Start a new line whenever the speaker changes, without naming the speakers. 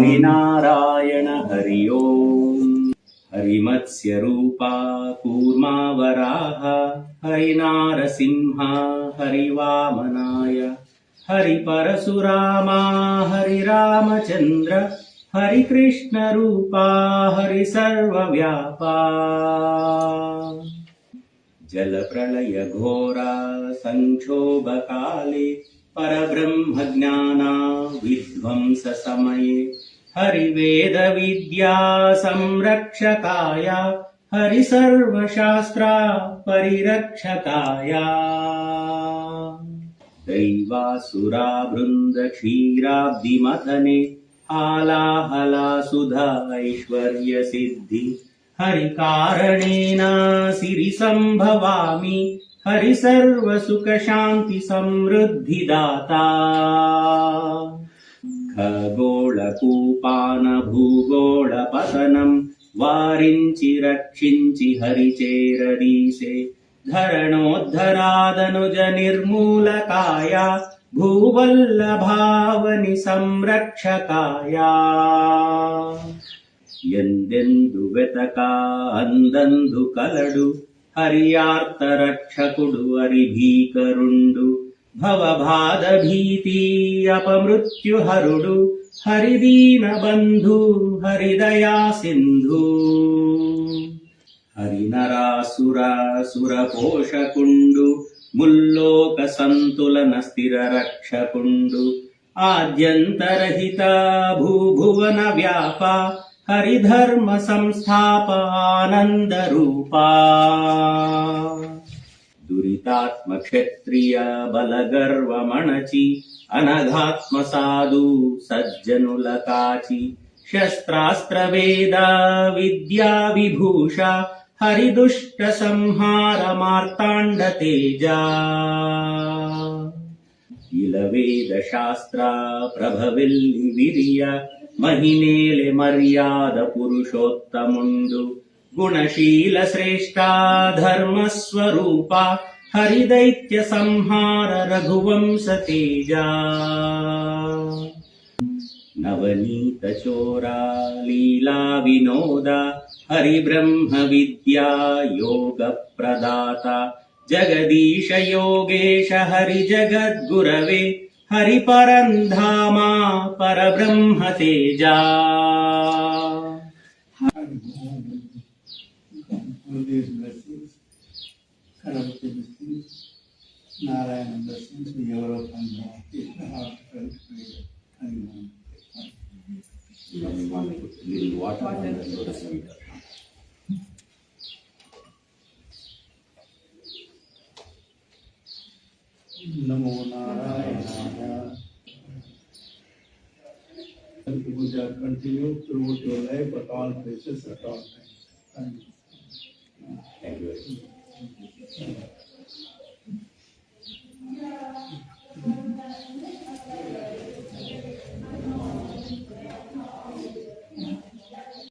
हरिनारायण हरि ओम्। हरिमत्स्यरूपा कूर्मावराह हरिनारसिंह हरिवामनाय हरिपरशुरामा हरिरामचन्द्र हरिकृष्णरूपा हरिसर्वव्यापा। जलप्रलयघोरा संक्षोभकाले परब्रह्मज्ञाना विध्वंससमये हरिवेदविद्या संरक्षकाय हरिसर्वशास्त्रा परिरक्षकाय। दैवासुरा वृन्द क्षीराब्धिमथने हालाहलासुधा ऐश्वर्य सिद्धि हरिकारणेन सिरि सम्भवामि हरि सर्वसुख शान्ति समृद्धिदाता। खगोळकूपान भूगोळपतनं वारिंचि रक्षिंचि हरिचेरदीसे धरणोद्धरादनुज निर्मूलकाय भूवल्लभावनि संरक्षकाय। ఎందెందు వెతక అందందు కలడు హరియార్తరక్షకుడు హరిభీకరుండు భవబాధ భీతి అపమృత్యుహరుడు హరిదీన బంధు హరిదయా సింధు। హరినరాసుర పోషకుండు ముల్లోక సంతులన స్థిర రక్షకుండు ఆద్యంతరహిత భూభువన వ్యాప हरिधर्म संस्थाप आनंद रूपा। दुरितात्म क्षत्रिय बलगर्व मणचि अनघात्म साधु सज्जनुल काचि शस्त्रास्त्र वेद विद्या विभूषा हरिदुष्ट संहार मार्तांड तेजा। इलवेद शास्त्र प्रभविल्लि विरिय महिनेले मर्याद पुरुषोत्तमुंडु गुणशील श्रेष्ठा धर्मस्वरूपा हरिदैत्य संहार रघुवंश तेजा। नवनीत चोरा लीला विनोदा हरिब्रह्म विद्या योग प्रदाता जगदीश योगेश हरि जगद्गुरवे हरिपरन्धामा परब्रह्म Teja.
All these blessings, Karabati blessings, Narayana blessings, we are upon the heartfelt prayer.
Little water on the lotus feet.
Namo Narayana. Puja continue throughout your life at all places, at all times. Thank you.
Thank you very much.